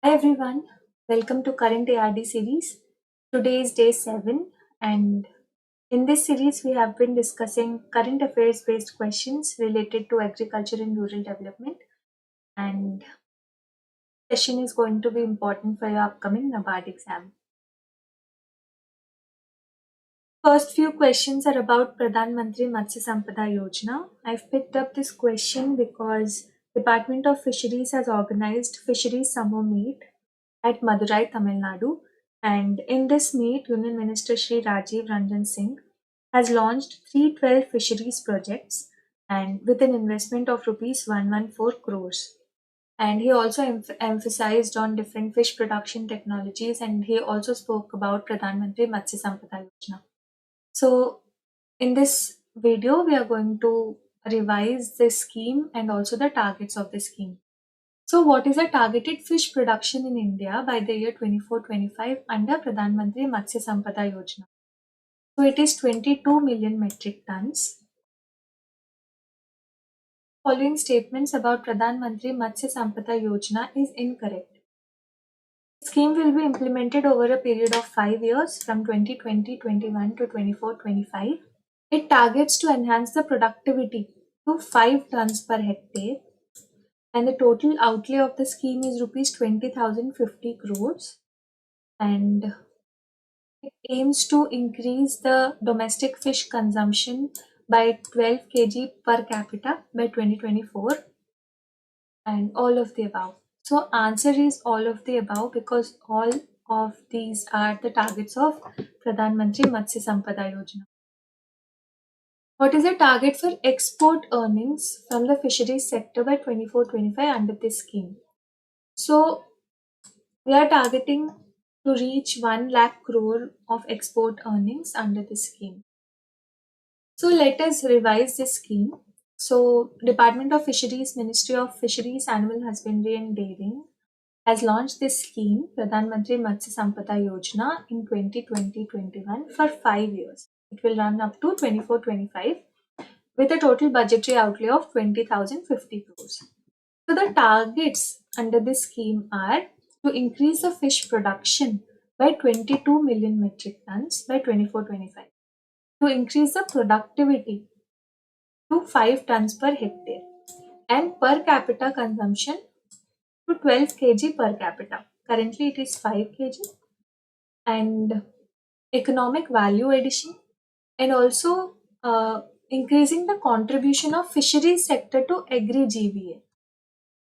Hi everyone, welcome to Current ARD series. Today is day 7, and in this series, we have been discussing current affairs based questions related to agriculture and rural development. And this session is going to be important for your upcoming NABARD exam. First few questions are about Pradhan Mantri Matsya Sampada Yojana. I've picked up this question because Department of Fisheries has organized Fisheries Summer Meet at Madurai, Tamil Nadu. And in this meet, Union Minister Shri Rajiv Ranjan Singh has launched 312 fisheries projects and with an investment of rupees 114 crores. And he also emphasized on different fish production technologies, and he also spoke about Pradhan Mantri Matsya Sampada Yojana. So in this video, we are going to revise this scheme and also the targets of the scheme. So, what is the targeted fish production in India by the year 24-25 under Pradhan Mantri Matsya Sampada Yojana? So, it is 22 million metric tons. Following statements about Pradhan Mantri Matsya Sampada Yojana is incorrect. The scheme will be implemented over a period of 5 years from 2020-21 to 24-25. It targets to enhance the productivity to 5 tons per hectare, and the total outlay of the scheme is rupees 20,050 crores, and it aims to increase the domestic fish consumption by 12 kg per capita by 2024, and all of the above. So answer is all of the above because all of these are the targets of Pradhan Mantri Matsya Sampada Yojana. What is the target for export earnings from the fisheries sector by 24-25 under this scheme? So we are targeting to reach 1 lakh crore of export earnings under this scheme. So let us revise this scheme. So Department of Fisheries, Ministry of Fisheries, Animal Husbandry and Dairying has launched this scheme, Pradhan Mantri Matsya Sampada Yojana, in 2020-21 for 5 years. It will run up to 24-25 with a total budgetary outlay of 20,050 crores. So the targets under this scheme are to increase the fish production by 22 million metric tons by 24-25, to increase the productivity to 5 tons per hectare, and per capita consumption to 12 kg per capita. Currently it is 5 kg, and economic value addition, and also increasing the contribution of fisheries sector to agri GVA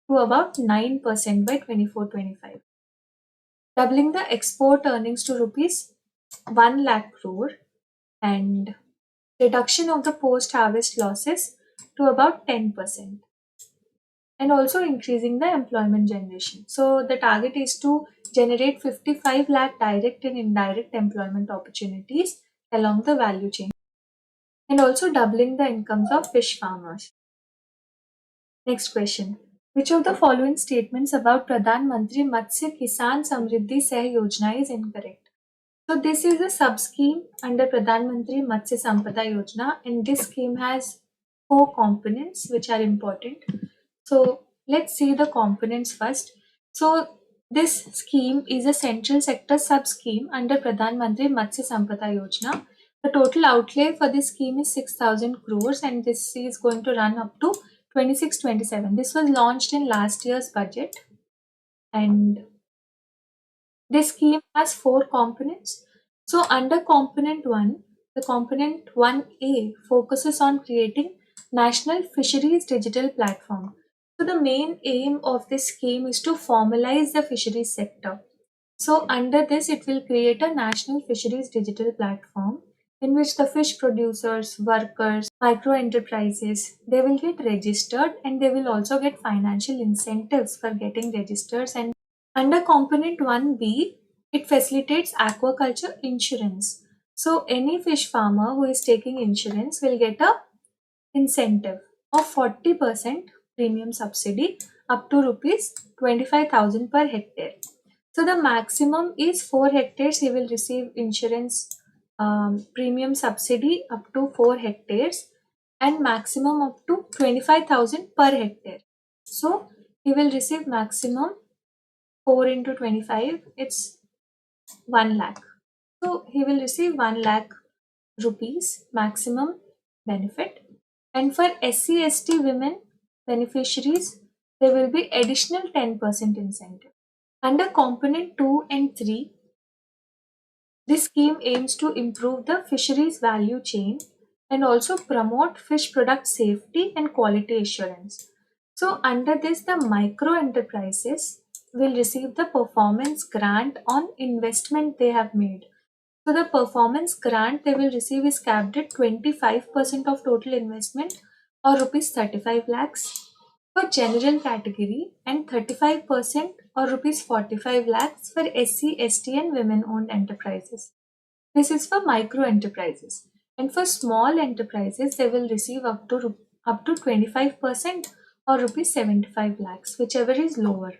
to about 9% by 24-25, doubling the export earnings to rupees 1 lakh crore, and reduction of the post harvest losses to about 10%, and also increasing the employment generation. So the target is to generate 55 lakh direct and indirect employment opportunities along the value chain, and also doubling the incomes of fish farmers. Next question. Which of the following statements about Pradhan Mantri Matsya Kisan Samriddhi Seh Yojana is incorrect? So this is a sub-scheme under Pradhan Mantri Matsya Sampada Yojana, and this scheme has 4 components which are important. So let's see the components first. So this scheme is a central sector sub-scheme under Pradhan Mantri Matsya Sampada Yojana. The total outlay for this scheme is 6,000 crores, and this is going to run up to 26-27. This was launched in last year's budget, and this scheme has 4 components. So under component 1, the component 1A focuses on creating National Fisheries Digital Platform. So the main aim of this scheme is to formalize the fisheries sector. So under this, it will create a National Fisheries Digital Platform in which the fish producers, workers, micro enterprises, they will get registered, and they will also get financial incentives for getting registered. And under component 1B, it facilitates aquaculture insurance. So any fish farmer who is taking insurance will get a incentive of 40% premium subsidy up to rupees 25,000 per hectare. So the maximum is 4 hectares. He will receive insurance premium subsidy up to 4 hectares, and maximum up to 25,000 per hectare. So he will receive maximum 4 into 25, it's 1 lakh. So he will receive 1 lakh rupees maximum benefit. And for SC/ST women beneficiaries, there will be additional 10% incentive. Under component 2 and 3, this scheme aims to improve the fisheries value chain and also promote fish product safety and quality assurance. So, under this, the micro enterprises will receive the performance grant on investment they have made. So, the performance grant they will receive is capped at 25% of total investment or rupees 35 lakhs for general category and 35% or rupees 45 lakhs for SC/ST and women owned enterprises. This is for micro enterprises. And for small enterprises, they will receive up to 25% or rupees 75 lakhs, whichever is lower.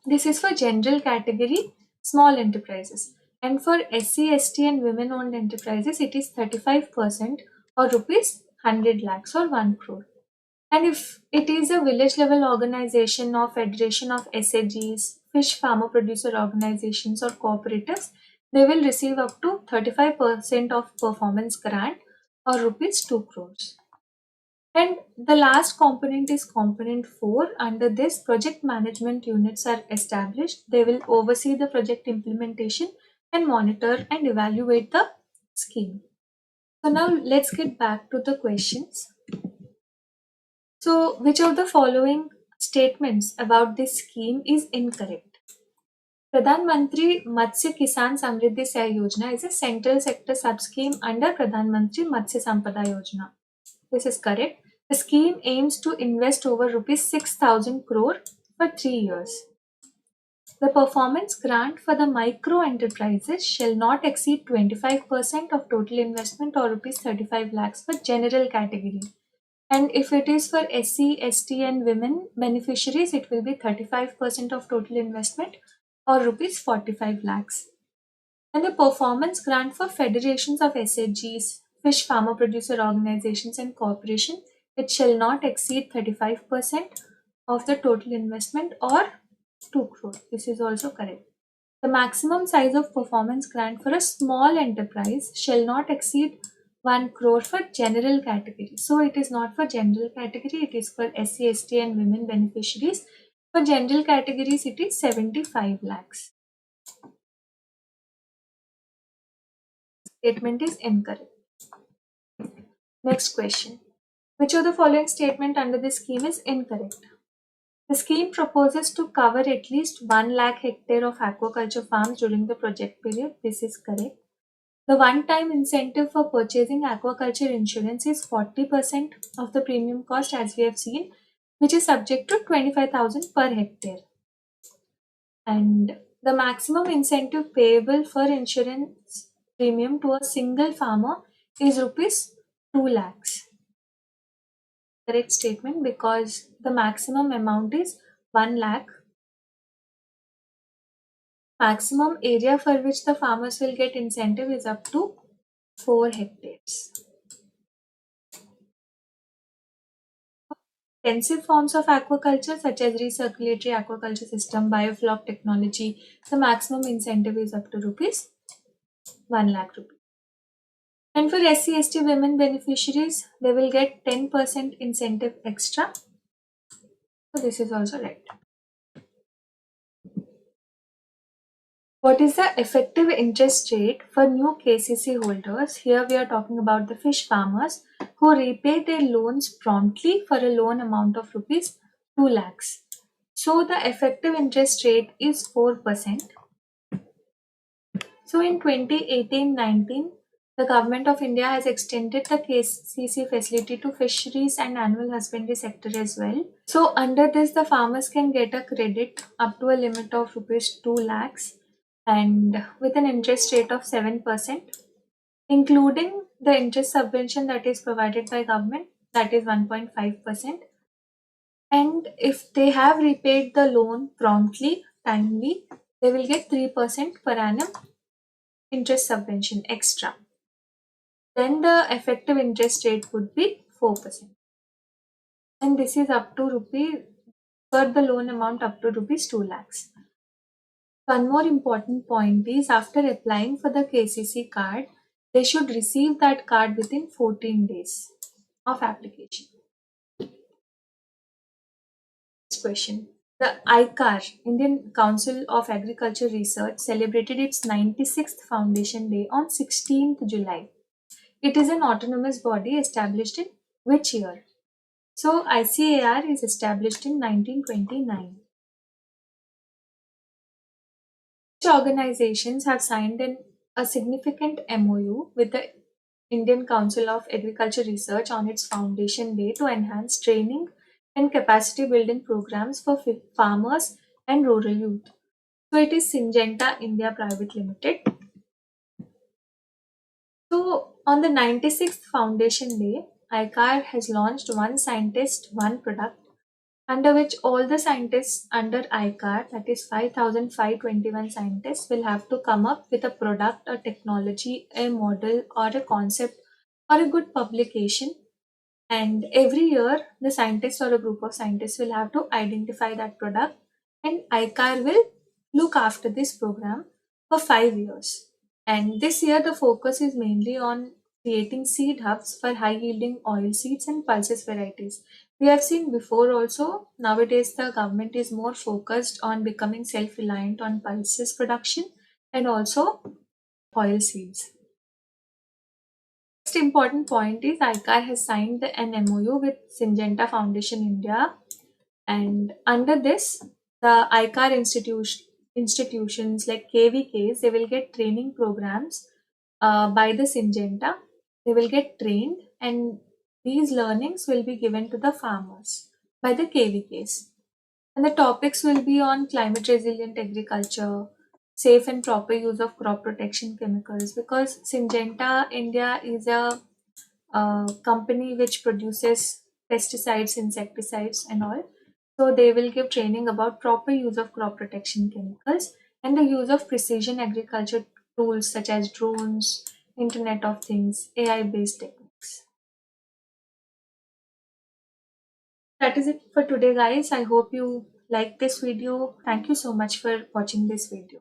This is for general category small enterprises. And for SC/ST and women owned enterprises, it is 35% or rupees 100 lakhs or 1 crore. And if it is a village level organization or federation of SAGs, fish farmer producer organizations or cooperatives, they will receive up to 35% of performance grant or rupees 2 crores. And the last component is component 4. Under this, project management units are established. They will oversee the project implementation and monitor and evaluate the scheme. So now let's get back to the questions. So, which of the following statements about this scheme is incorrect? Pradhan Mantri Matsya Kisan Samriddhi Sahay Yojana is a central sector sub-scheme under Pradhan Mantri Matsya Sampada Yojana. This is correct. The scheme aims to invest over rupees 6,000 crore for 3 years. The performance grant for the micro enterprises shall not exceed 25% of total investment or rupees 35 lakhs for general category. And if it is for SC/ST and women beneficiaries, it will be 35% of total investment or rupees 45 lakhs. And the performance grant for federations of SHGs, fish farmer producer organizations and corporation, it shall not exceed 35% of the total investment or 2 crore. This is also correct. The maximum size of performance grant for a small enterprise shall not exceed 1 crore for general category. So it is not for general category, it is for SC/ST and women beneficiaries. For general categories, it is 75 lakhs. Statement is incorrect. Next question. Which of the following statement under this scheme is incorrect? The scheme proposes to cover at least 1 lakh hectare of aquaculture farms during the project period. This is correct. The one-time incentive for purchasing aquaculture insurance is 40% of the premium cost, as we have seen, which is subject to 25,000 per hectare. And the maximum incentive payable for insurance premium to a single farmer is rupees 2 lakhs. Correct statement, because the maximum amount is 1 lakh. Maximum area for which the farmers will get incentive is up to 4 hectares. Intensive forms of aquaculture such as recirculatory aquaculture system, biofloc technology, the maximum incentive is up to rupees 1 lakh rupees. And for SC/ST women beneficiaries, they will get 10% incentive extra. So this is also right. What is the effective interest rate for new KCC holders? Here we are talking about the fish farmers who repay their loans promptly for a loan amount of rupees 2 lakhs. So the effective interest rate is 4%. So in 2018-19, the Government of India has extended the KCC facility to fisheries and animal husbandry sector as well. So under this, the farmers can get a credit up to a limit of rupees 2 lakhs and with an interest rate of 7%, including the interest subvention that is provided by government, that is 1.5%. And if they have repaid the loan promptly, timely, they will get 3% per annum interest subvention extra. Then the effective interest rate would be 4%. And this is up to rupee, for the loan amount up to rupees 2 lakhs. One more important point is after applying for the KCC card, they should receive that card within 14 days of application. Next question. The ICAR, Indian Council of Agriculture Research, celebrated its 96th Foundation Day on 16th July. It is an autonomous body established in which year? So, ICAR is established in 1929. Which organizations have signed a significant MOU with the Indian Council of Agriculture Research on its foundation day to enhance training and capacity building programs for farmers and rural youth? So it is Syngenta India Private Limited. So on the 96th Foundation Day, ICAR has launched One Scientist, One Product, under which all the scientists under ICAR, that is 5,521 scientists, will have to come up with a product, a technology, a model, or a concept, or a good publication. And every year, the scientists or a group of scientists will have to identify that product, and ICAR will look after this program for 5 years. And this year, the focus is mainly on creating seed hubs for high yielding oil seeds and pulses varieties. We have seen before also, nowadays, the government is more focused on becoming self reliant on pulses production and also oil seeds. Next important point is ICAR has signed an MOU with Syngenta Foundation India, and under this, the ICAR institutions like KVKs, they will get training programs by the Syngenta. They will get trained, and these learnings will be given to the farmers by the KVKs. And the topics will be on climate resilient agriculture, safe and proper use of crop protection chemicals, because Syngenta India is a company which produces pesticides, insecticides, and all. So they will give training about proper use of crop protection chemicals and the use of precision agriculture tools such as drones, Internet of Things, AI based techniques. That is it for today, guys. I hope you like this video. Thank you so much for watching this video.